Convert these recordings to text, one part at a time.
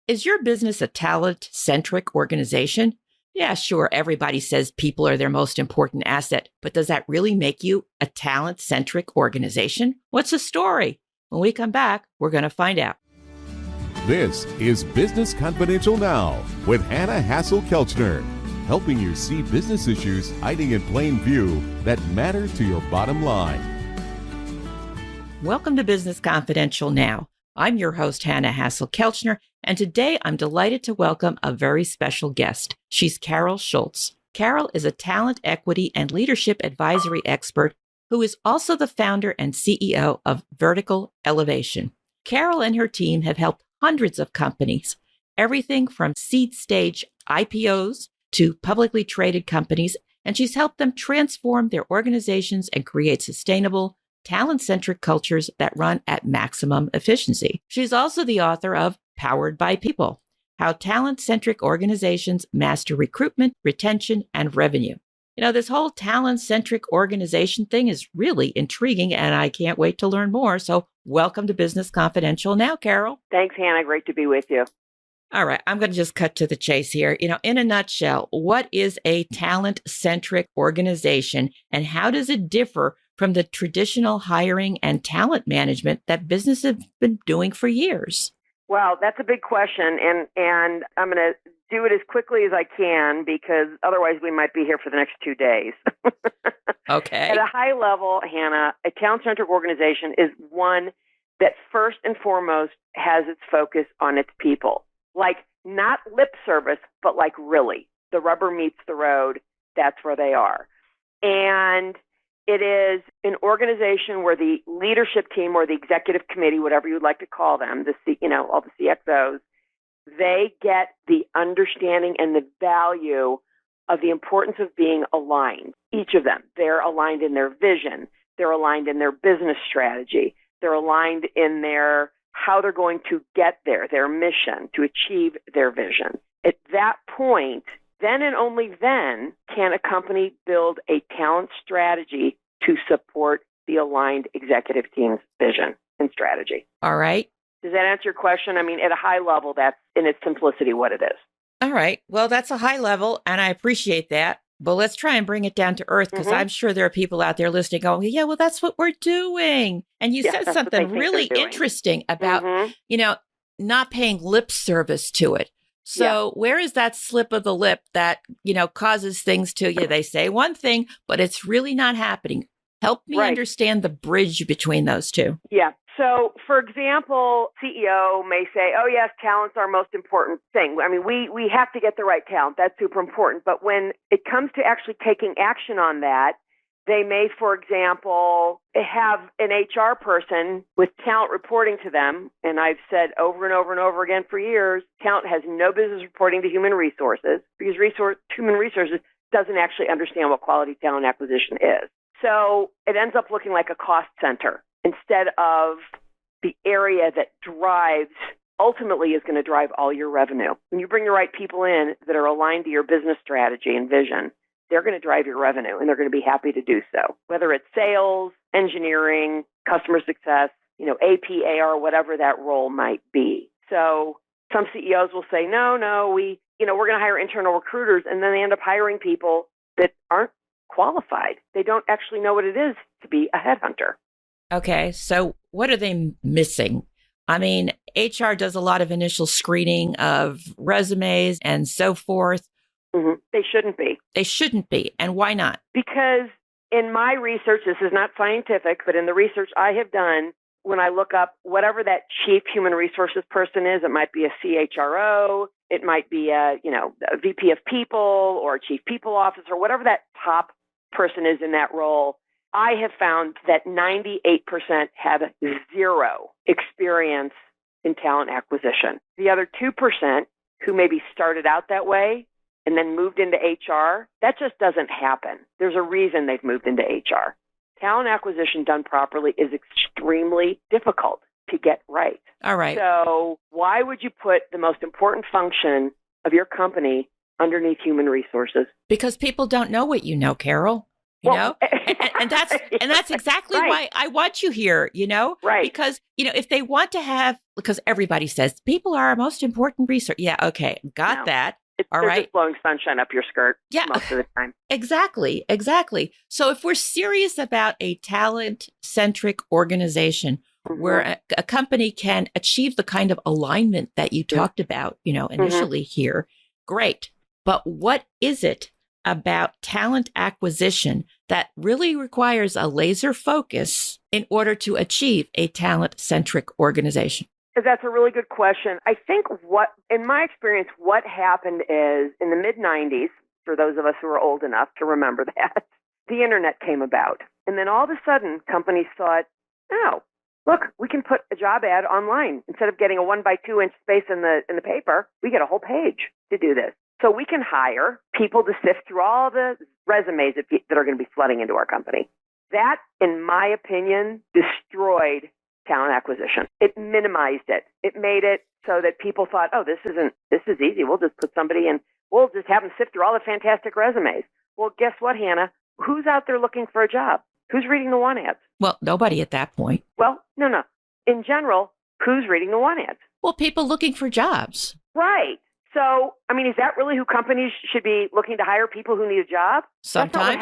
Is your business a talent-centric organization? Yeah, sure, everybody says people are their most important asset, but does that really make you a talent-centric organization? What's the story? When we come back, we're going to find out. This is Business Confidential Now with Hanna Hasl-Kelchner, helping you see business issues hiding in plain view that matter to your bottom line. Welcome to Business Confidential Now. I'm your host, Hanna Hasl-Kelchner, and today I'm delighted to welcome a very special guest. She's Carol Schultz. Carol is a talent equity and leadership advisory expert who is also the founder and CEO of Vertical Elevation. Carol and her team have helped hundreds of companies, everything from seed stage IPOs to publicly traded companies, and she's helped them transform their organizations and create sustainable, talent-centric cultures that run at maximum efficiency. She's also the author of Powered by People: How Talent-Centric Organizations Master Recruitment, Retention, and Revenue. You know, this whole talent-centric organization thing is really intriguing, and I can't wait to learn more. So welcome to Business Confidential Now, Carol. Thanks, Hannah. Great to be with you. All right, I'm going to just cut to the chase here. You know, in a nutshell, what is a talent-centric organization, and how does it differ from the traditional hiring and talent management that businesses have been doing for years? Well, that's a big question, and I'm going to do it as quickly as I can because otherwise we might be here for the next 2 days. Okay. At a high level, Hannah, a talent-centric organization is one that first and foremost has its focus on its people. Like not lip service, but like really. The rubber meets the road. That's where they are. And it is an organization where the leadership team or the executive committee, whatever you'd like to call them, all the CXOs, they get the understanding and the value of the importance of being aligned. Each of them, they're aligned in their vision. They're aligned in their business strategy. They're aligned in how they're going to get there, their mission to achieve their vision. At that point, then and only then can a company build a talent strategy to support the aligned executive team's vision and strategy. All right. Does that answer your question? I mean, at a high level, that's in its simplicity what it is. All right. Well, that's a high level, and I appreciate that. But let's try and bring it down to earth, because I'm sure there are people out there listening going, yeah, well, that's what we're doing. And you said something really interesting about, not paying lip service to it. So where is that slip of the lip that, causes things to, they say one thing, but it's really not happening? Help me understand the bridge between those two. Yeah. So, for example, CEO may say, oh, yes, talent's our most important thing. I mean, we have to get the right talent. That's super important. But when it comes to actually taking action on that, they may, for example, have an HR person with talent reporting to them. And I've said over and over and over again for years, talent has no business reporting to human resources because human resources doesn't actually understand what quality talent acquisition is. So it ends up looking like a cost center instead of the area that ultimately is going to drive all your revenue. When you bring the right people in that are aligned to your business strategy and vision, they're going to drive your revenue, and they're going to be happy to do so. Whether it's sales, engineering, customer success, AP, AR, whatever that role might be. So some CEOs will say, no, we're going to hire internal recruiters, and then they end up hiring people that aren't qualified. They don't actually know what it is to be a headhunter. Okay, so what are they missing? I mean, HR does a lot of initial screening of resumes and so forth. Mm-hmm. They shouldn't be. They shouldn't be. And why not? Because in my research, this is not scientific, but in the research I have done, when I look up whatever that chief human resources person is, it might be a CHRO, it might be a VP of people or a chief people officer, whatever that top person is in that role, I have found that 98% have zero experience in talent acquisition. The other 2% who maybe started out that way and then moved into HR, that just doesn't happen. There's a reason they've moved into HR. Talent acquisition done properly is extremely difficult to get right. All right. So why would you put the most important function of your company underneath human resources? Because people don't know what you know, Carol. And that's exactly right. why I want you here, Right. Because, if they want to have because everybody says people are our most important research. Yeah, okay, got No. that. All They're right. just blowing sunshine up your skirt Yeah. most of the time. Exactly. So if we're serious about a talent-centric organization where a company can achieve the kind of alignment that you talked about, initially here, great. But what is it about talent acquisition that really requires a laser focus in order to achieve a talent-centric organization? That's a really good question. I think in my experience, what happened is in the mid-90s, for those of us who are old enough to remember that, the internet came about. And then all of a sudden, companies thought, oh, look, we can put a job ad online. Instead of getting a 1x2 inch space in the paper, we get a whole page to do this. So we can hire people to sift through all the resumes that are going to be flooding into our company. That, in my opinion, destroyed talent acquisition. It minimized it. It made it so that people thought, oh, this is easy. We'll just put somebody in. We'll just have them sift through all the fantastic resumes. Well, guess what, Hannah? Who's out there looking for a job? Who's reading the want ads? Well, nobody at that point. Well, no. In general, who's reading the want ads? Well, people looking for jobs. Right. So, I mean, is that really who companies should be looking to hire, people who need a job? Sometimes.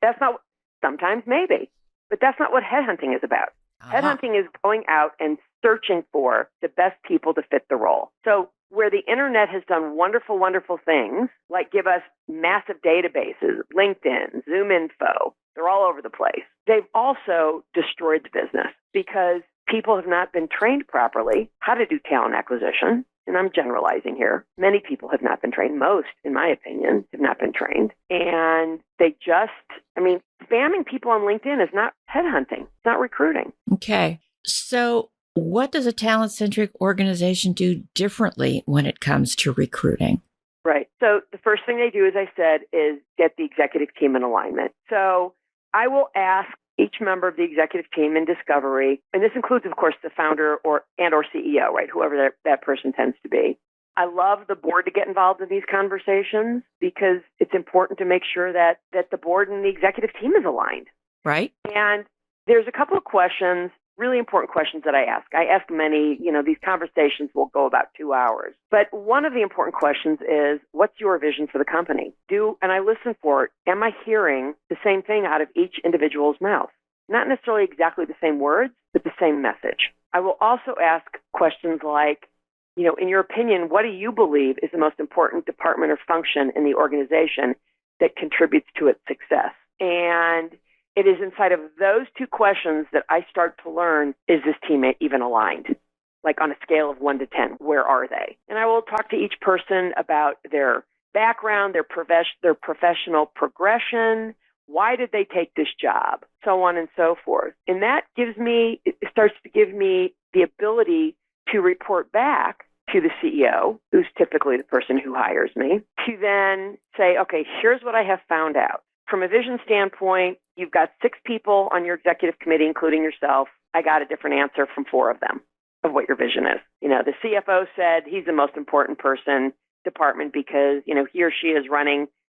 That's not what sometimes maybe, but that's not what headhunting is about. Headhunting is going out and searching for the best people to fit the role. So where the internet has done wonderful, wonderful things, like give us massive databases, LinkedIn, Zoom Info, they're all over the place. They've also destroyed the business because people have not been trained properly how to do talent acquisition. And I'm generalizing here. Many people have not been trained. Most, in my opinion, have not been trained. And spamming people on LinkedIn is not headhunting. It's not recruiting. Okay. So what does a talent-centric organization do differently when it comes to recruiting? Right. So the first thing they do, as I said, is get the executive team in alignment. So I will ask each member of the executive team in discovery, and this includes, of course, the founder or CEO, right? Whoever that person tends to be. I love the board to get involved in these conversations because it's important to make sure that the board and the executive team is aligned. Right. And there's a couple of questions, really important questions that I ask. I ask many, these conversations will go about 2 hours. But one of the important questions is, what's your vision for the company? And I listen for it. Am I hearing the same thing out of each individual's mouth? Not necessarily exactly the same words, but the same message. I will also ask questions like, in your opinion, what do you believe is the most important department or function in the organization that contributes to its success? And it is inside of those two questions that I start to learn, is this team even aligned? Like on a scale of 1 to 10, where are they? And I will talk to each person about their background, their professional progression, why did they take this job, so on and so forth. And that it starts to give me the ability to report back to the CEO, who's typically the person who hires me, to then say, okay, here's what I have found out. From a vision standpoint, you've got 6 people on your executive committee, including yourself. I got a different answer from 4 of them of what your vision is. The CFO said he's the most important person department because, he or she is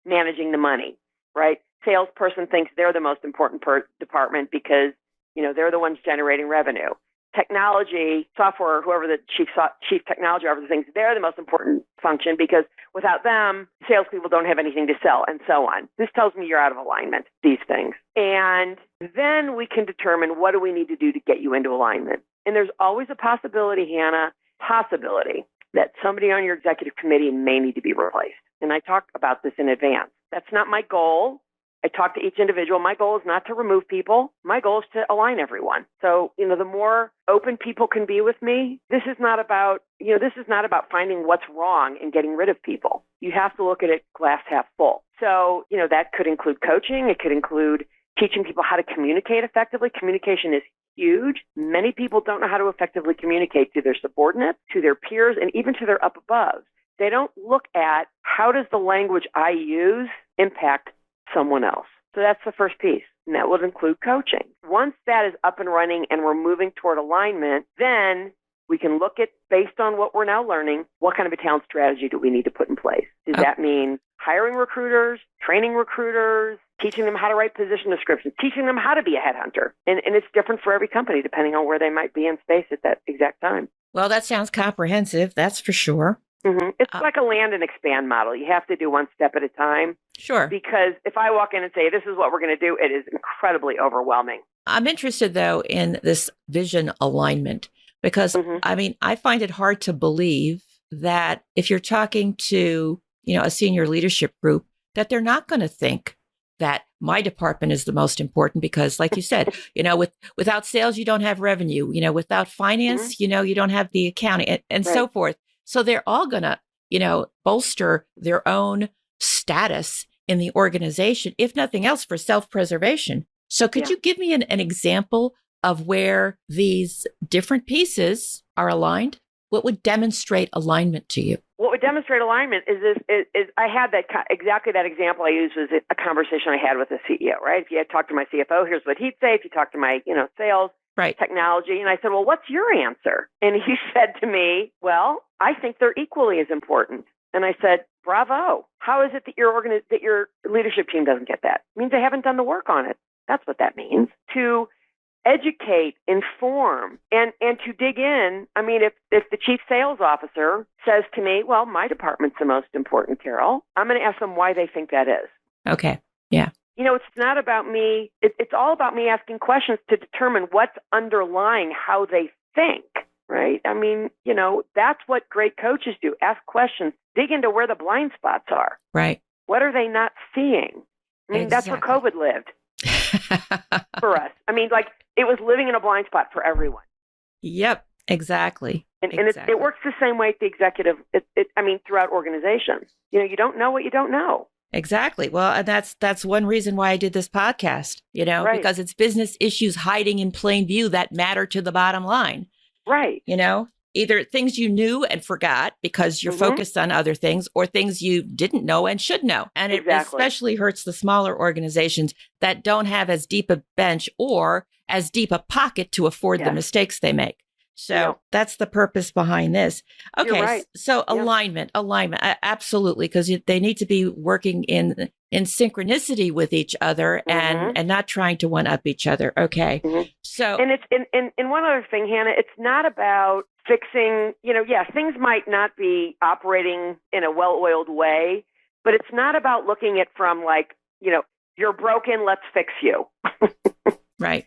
managing the money, right? Salesperson thinks they're the most important department because, they're the ones generating revenue. Technology, software, whoever the chief technology officer thinks they're the most important function because without them, salespeople don't have anything to sell, and so on. This tells me you're out of alignment, these things. And then we can determine what do we need to do to get you into alignment. And there's always a possibility, Hannah, that somebody on your executive committee may need to be replaced. And I talk about this in advance. That's not my goal. I talk to each individual. My goal is not to remove people. My goal is to align everyone. So, the more open people can be with me, this is not about finding what's wrong and getting rid of people. You have to look at it glass half full. So, that could include coaching. It could include teaching people how to communicate effectively. Communication is huge. Many people don't know how to effectively communicate to their subordinates, to their peers, and even to their up above. They don't look at how does the language I use impact someone else. So that's the first piece, and that would include coaching. Once that is up and running and we're moving toward alignment, then we can look at, based on what we're now learning, what kind of a talent strategy do we need to put in place? Does that mean hiring recruiters, training recruiters, teaching them how to write position descriptions, teaching them how to be a headhunter? And it's different for every company depending on where they might be in space at that exact time. Well, that sounds comprehensive. That's for sure. It's like a land and expand model. You have to do one step at a time. Sure. Because if I walk in and say, this is what we're going to do, it is incredibly overwhelming. I'm interested, though, in this vision alignment because, I find it hard to believe that if you're talking to, a senior leadership group, that they're not going to think that my department is the most important because, like you said, without sales, you don't have revenue, without finance, you don't have the accounting and Right. so forth. So they're all going to, bolster their own status in the organization, if nothing else, for self-preservation. So could you give me an example of where these different pieces are aligned? What would demonstrate alignment to you? What would demonstrate alignment is I had exactly that example I used was a conversation I had with a CEO, right? If you had talked to my CFO, here's what he'd say. If you talk to my, sales, technology. And I said, well, what's your answer? And he said to me, well, I think they're equally as important. And I said, bravo. How is it that your leadership team doesn't get that? It means they haven't done the work on it. That's what that means. To educate, inform, and to dig in. I mean, if the chief sales officer says to me, well, my department's the most important, Carol, I'm going to ask them why they think that is. Okay. Yeah. It's not about me. It's all about me asking questions to determine what's underlying how they think, right? I mean, that's what great coaches do. Ask questions, dig into where the blind spots are. Right. What are they not seeing? I mean, that's where COVID lived for us. I mean, it was living in a blind spot for everyone. Yep, exactly. And it works the same way at the executive, throughout organizations. You don't know what you don't know. Exactly. Well, and that's one reason why I did this podcast, because it's business issues hiding in plain view that matter to the bottom line. Right. Either things you knew and forgot because you're focused on other things or things you didn't know and should know. And it especially hurts the smaller organizations that don't have as deep a bench or as deep a pocket to afford the mistakes they make. So that's the purpose behind this. Okay. Right. So alignment, absolutely. Because they need to be working in synchronicity with each other and not trying to one up each other. Okay. So, and it's, and one other thing, Hannah, it's not about fixing, things might not be operating in a well-oiled way, but it's not about looking at from you're broken, let's fix you. Right.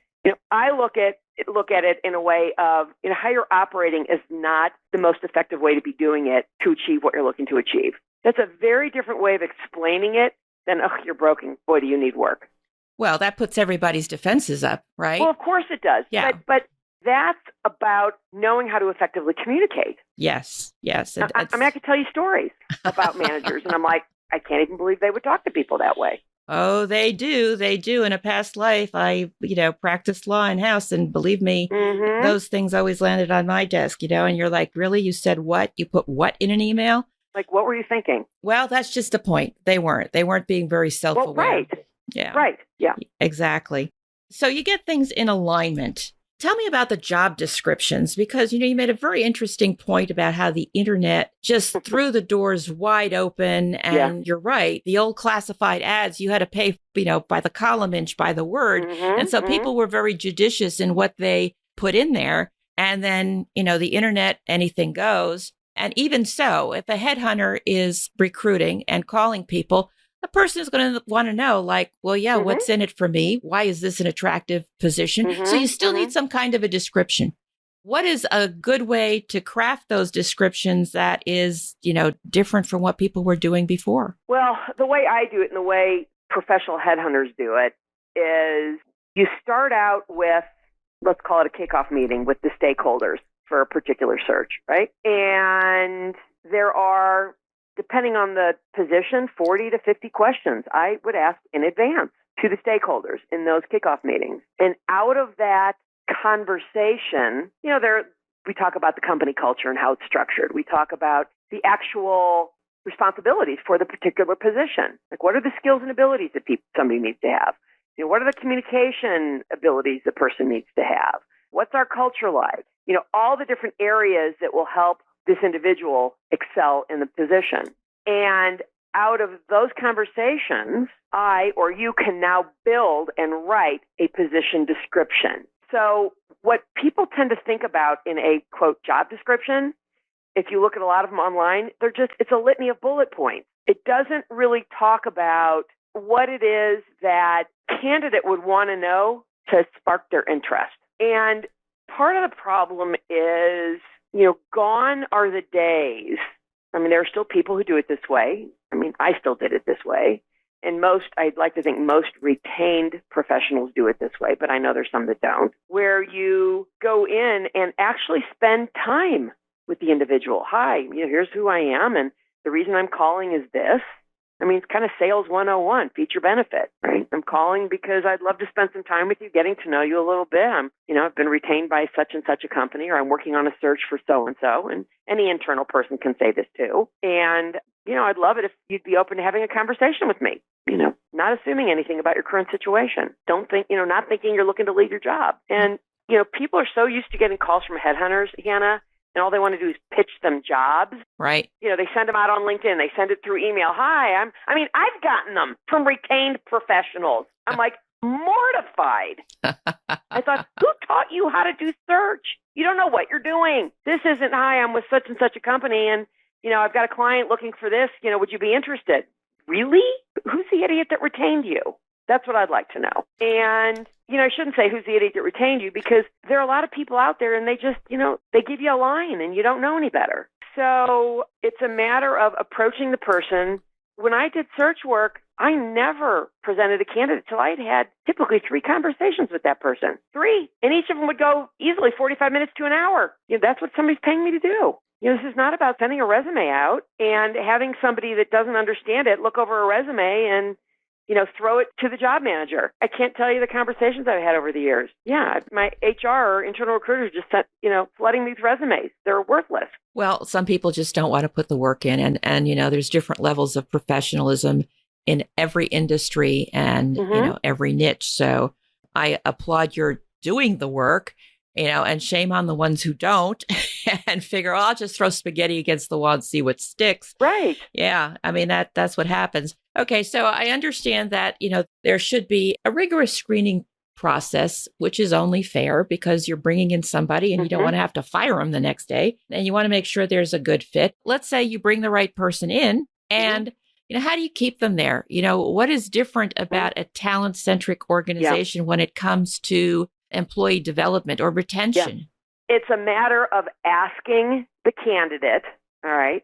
I look at it in a way of, how you're operating is not the most effective way to be doing it to achieve what you're looking to achieve. That's a very different way of explaining it than, oh, you're broken. Boy, do you need work. Well, that puts everybody's defenses up, right? Well, of course it does. Yeah. But that's about knowing how to effectively communicate. Yes. I could tell you stories about managers, and I'm like, I can't even believe they would talk to people that way. Oh, they do. They do. In a past life, I, practiced law in-house, and believe me, those things always landed on my desk, and you're like, really? You said what? You put what in an email? Like, what were you thinking? Well, that's just the point. They weren't being very self-aware. Well, right. Yeah. Right. Yeah. Exactly. So you get things in alignment. Tell me about the job descriptions, because, you made a very interesting point about how the internet just threw the doors wide open. And you're right. The old classified ads, you had to pay, by the column inch, by the word. And so people were very judicious in what they put in there. And then, the internet, anything goes. And even so, if a headhunter is recruiting and calling people, the person is going to want to know, what's in it for me? Why is this an attractive position? So you still need some kind of a description. What is a good way to craft those descriptions that is, different from what people were doing before? Well, the way I do it and the way professional headhunters do it is you start out with, let's call it a kickoff meeting with the stakeholders for a particular search, right? And there are, depending on the position, 40 to 50 questions I would ask in advance to the stakeholders in those kickoff meetings. And out of that conversation, we talk about the company culture and how it's structured. We talk about the actual responsibilities for the particular position. Like, what are the skills and abilities that somebody needs to have? What are the communication abilities the person needs to have? What's our culture like? All the different areas that will help this individual excel in the position. And out of those conversations, I or you can now build and write a position description. So what people tend to think about in a, quote, job description, if you look at a lot of them online, it's a litany of bullet points. It doesn't really talk about what it is that candidate would want to know to spark their interest. And part of the problem is, gone are the days. I mean, there are still people who do it this way. I mean, I still did it this way. And I'd like to think most retained professionals do it this way, but I know there's some that don't, where you go in and actually spend time with the individual. Hi, here's who I am, and the reason I'm calling is this. I mean, it's kind of sales 101, feature benefit, right? I'm calling because I'd love to spend some time with you, getting to know you a little bit. I've been retained by such and such a company, or I'm working on a search for so-and-so, and any internal person can say this too. And, I'd love it if you'd be open to having a conversation with me, not assuming anything about your current situation. Don't think, not thinking you're looking to leave your job. And, people are so used to getting calls from headhunters, Hanna, and all they want to do is pitch them jobs. Right. They send them out on LinkedIn. They send it through email. Hi, I've gotten them from retained professionals. I'm like mortified. I thought, who taught you how to do search? You don't know what you're doing. This isn't, hi, I'm with such and such a company, and, I've got a client looking for this. Would you be interested? Really? Who's the idiot that retained you? That's what I'd like to know. And, I shouldn't say who's the idiot that retained you, because there are a lot of people out there and they just, they give you a line and you don't know any better. So it's a matter of approaching the person. When I did search work, I never presented a candidate till I'd had typically 3 conversations with that person. 3. And each of them would go easily 45 minutes to an hour. That's what somebody's paying me to do. This is not about sending a resume out and having somebody that doesn't understand it look over a resume and throw it to the job manager. I can't tell you the conversations I've had over the years. Yeah, my HR or internal recruiters just sent, flooding these resumes. They're worthless. Well, some people just don't want to put the work in. And there's different levels of professionalism in every industry and, every niche. So I applaud your doing the work, and shame on the ones who don't and figure, I'll just throw spaghetti against the wall and see what sticks. Right. Yeah. I mean, that's what happens. Okay. So I understand that, there should be a rigorous screening process, which is only fair because you're bringing in somebody and you don't want to have to fire them the next day. And you want to make sure there's a good fit. Let's say you bring the right person in and, how do you keep them there? What is different about a talent-centric organization when it comes to employee development or retention? Yeah. It's a matter of asking the candidate, all right,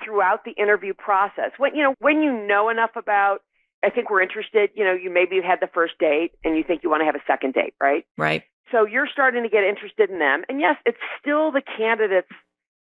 throughout the interview process. When you know enough about, I think we're interested, you maybe had the first date and you think you want to have a second date, right? Right. So you're starting to get interested in them. And yes, it's still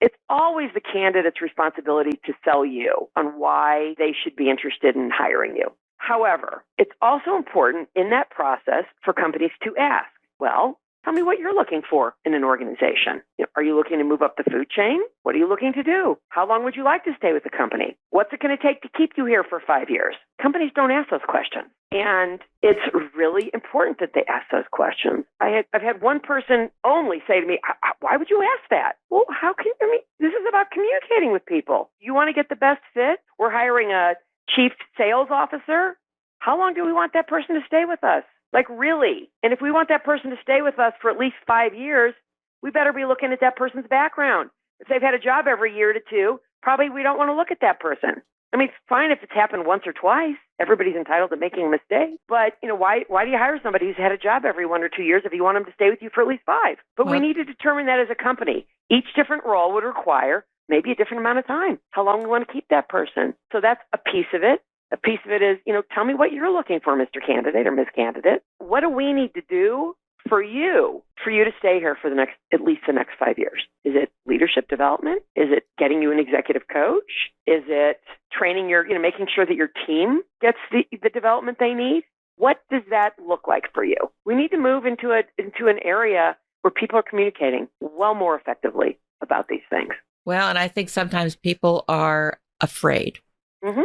it's always the candidate's responsibility to sell you on why they should be interested in hiring you. However, it's also important in that process for companies to ask, well, tell me what you're looking for in an organization. Are you looking to move up the food chain? What are you looking to do? How long would you like to stay with the company? What's it going to take to keep you here for 5 years? Companies don't ask those questions. And it's really important that they ask those questions. I've had one person only say to me, why would you ask that? Well, this is about communicating with people. You want to get the best fit? We're hiring a chief sales officer. How long do we want that person to stay with us? Like, really? And if we want that person to stay with us for at least 5 years, we better be looking at that person's background. If they've had a job every year to 2, probably we don't want to look at that person. I mean, it's fine if it's happened once or twice. Everybody's entitled to making a mistake. But, why do you hire somebody who's had a job every 1 or 2 years if you want them to stay with you for at least 5? But we need to determine that as a company. Each different role would require maybe a different amount of time. How long we want to keep that person. So that's a piece of it. A piece of it is, tell me what you're looking for, Mr. Candidate or Ms. Candidate. What do we need to do for you to stay here for at least the next 5 years? Is it leadership development? Is it getting you an executive coach? Is it training making sure that your team gets the development they need? What does that look like for you? We need to move into an area where people are communicating well more effectively about these things. Well, and I think sometimes people are afraid. Mm-hmm.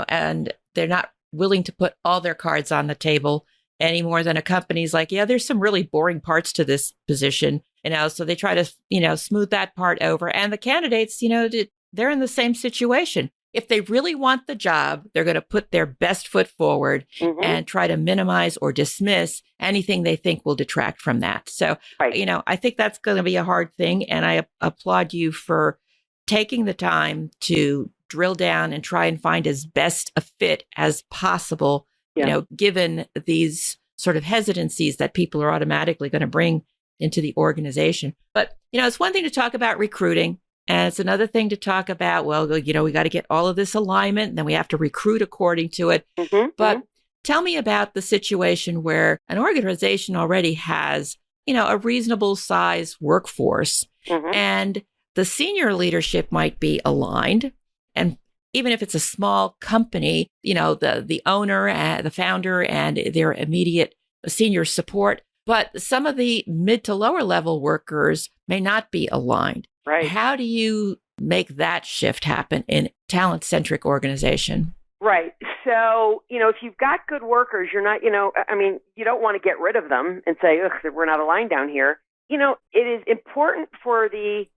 And they're not willing to put all their cards on the table any more than a company's like, there's some really boring parts to this position, so they try to, smooth that part over. And the candidates, they're in the same situation. if they really want the job, they're going to put their best foot forward and try to minimize or dismiss anything they think will detract from that. So, I think that's going to be a hard thing. And I applaud you for taking the time to drill down and try and find as best a fit as possible, given these sort of hesitancies that people are automatically going to bring into the organization. But, it's one thing to talk about recruiting. And it's another thing to talk about, we got to get all of this alignment, and then we have to recruit according to it. But tell me about the situation where an organization already has, a reasonable size workforce, and the senior leadership might be aligned. And even if it's a small company, the owner, the founder, and their immediate senior support, but some of the mid to lower level workers may not be aligned. Right. How do you make that shift happen in talent-centric organization? Right. So, if you've got good workers, you're not, you don't want to get rid of them and say, ugh, we're not aligned down here. It is important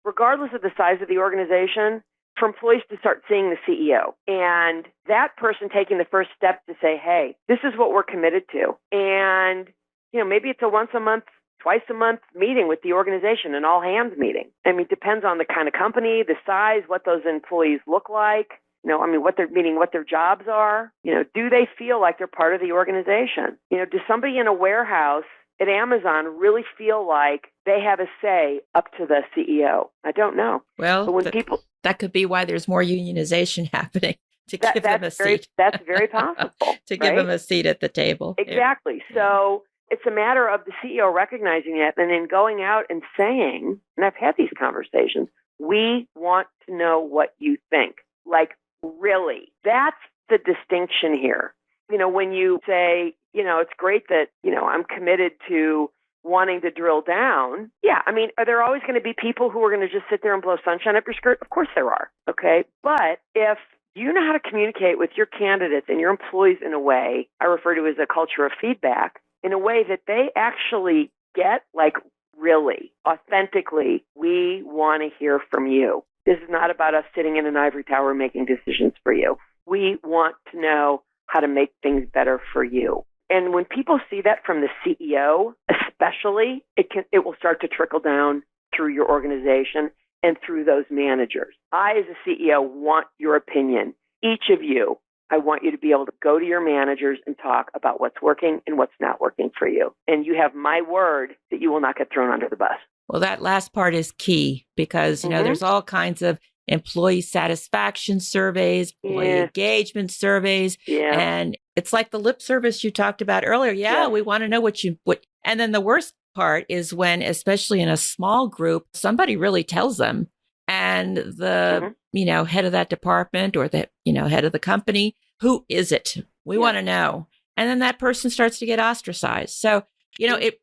regardless of the size of the organization, for employees to start seeing the CEO and that person taking the first step to say, hey, this is what we're committed to. And, maybe it's a once a month, twice a month meeting with the organization, an all hands meeting. It depends on the kind of company, the size, what those employees look like, what their jobs are. Do they feel like they're part of the organization? Does somebody in a warehouse at Amazon really feel like they have a say up to the CEO? I don't know. Well, that could be why there's more unionization happening, to give them a seat. That's very possible. To give them a seat at the table. Exactly. Yeah. So it's a matter of the CEO recognizing it and then going out and saying, and I've had these conversations, we want to know what you think. Like, really, that's the distinction here. When you say, it's great that, I'm committed to wanting to drill down. Yeah. Are there always going to be people who are going to just sit there and blow sunshine up your skirt? Of course there are. Okay. But if you know how to communicate with your candidates and your employees in a way I refer to as a culture of feedback, in a way that they actually get, like, really, authentically, we want to hear from you. This is not about us sitting in an ivory tower making decisions for you. We want to know how to make things better for you. And when people see that from the CEO, especially, it will start to trickle down through your organization and through those managers. I, as a CEO, want your opinion. Each of you, I want you to be able to go to your managers and talk about what's working and what's not working for you. And you have my word that you will not get thrown under the bus. Well, that last part is key because, there's all kinds of employee satisfaction surveys, employee engagement surveys. Yeah. And it's like the lip service you talked about earlier. Yeah. We want to know what. And then the worst part is when, especially in a small group, somebody really tells them. And the, head of that department or the, head of the company, who is it? We want to know. And then that person starts to get ostracized. So,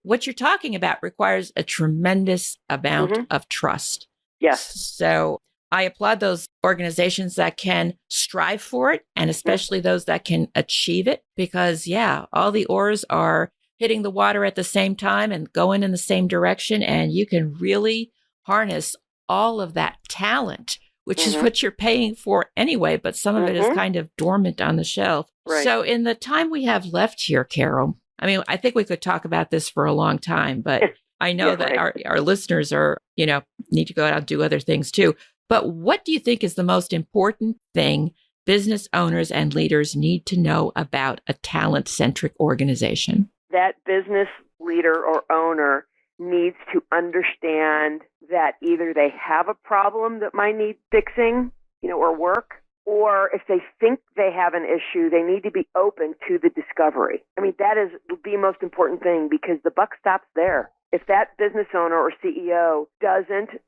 what you're talking about requires a tremendous amount of trust. Yes. So I applaud those organizations that can strive for it, and especially those that can achieve it, because, all the oars are hitting the water at the same time and going in the same direction. And you can really harness all of that talent, which is what you're paying for anyway, but some of it is kind of dormant on the shelf. Right. So in the time we have left here, Carol, I think we could talk about this for a long time, but I know that our listeners are, need to go out and do other things too. But what do you think is the most important thing business owners and leaders need to know about a talent-centric organization? That business leader or owner needs to understand that either they have a problem that might need fixing, or work, or if they think they have an issue, they need to be open to the discovery. That is the most important thing because the buck stops there. If that business owner or CEO doesn't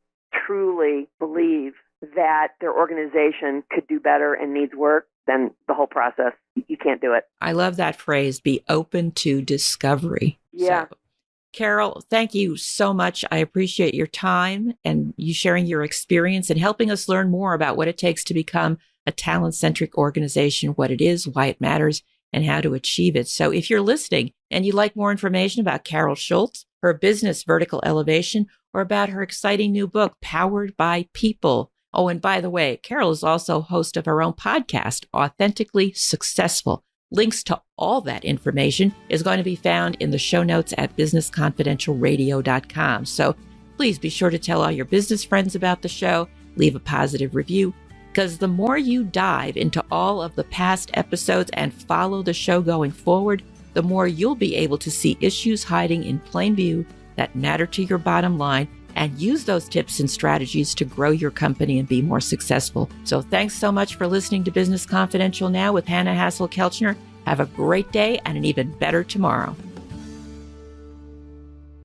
truly believe that their organization could do better and needs work, then the whole process, you can't do it. I love that phrase, be open to discovery. Yeah. So, Carol, thank you so much. I appreciate your time and you sharing your experience and helping us learn more about what it takes to become a talent-centric organization, what it is, why it matters, and how to achieve it. So if you're listening and you'd like more information about Carol Schultz, her business Vertical Elevation, or about her exciting new book, Powered by People, Oh, and by the way, Carol is also host of her own podcast, Authentically Successful. Links to all that information is going to be found in the show notes at businessconfidentialradio.com. So please be sure to tell all your business friends about the show, leave a positive review, because the more you dive into all of the past episodes and follow the show going forward, the more you'll be able to see issues hiding in plain view that matter to your bottom line and use those tips and strategies to grow your company and be more successful. So thanks so much for listening to Business Confidential Now with Hanna Hasl-Kelchner. Have a great day and an even better tomorrow.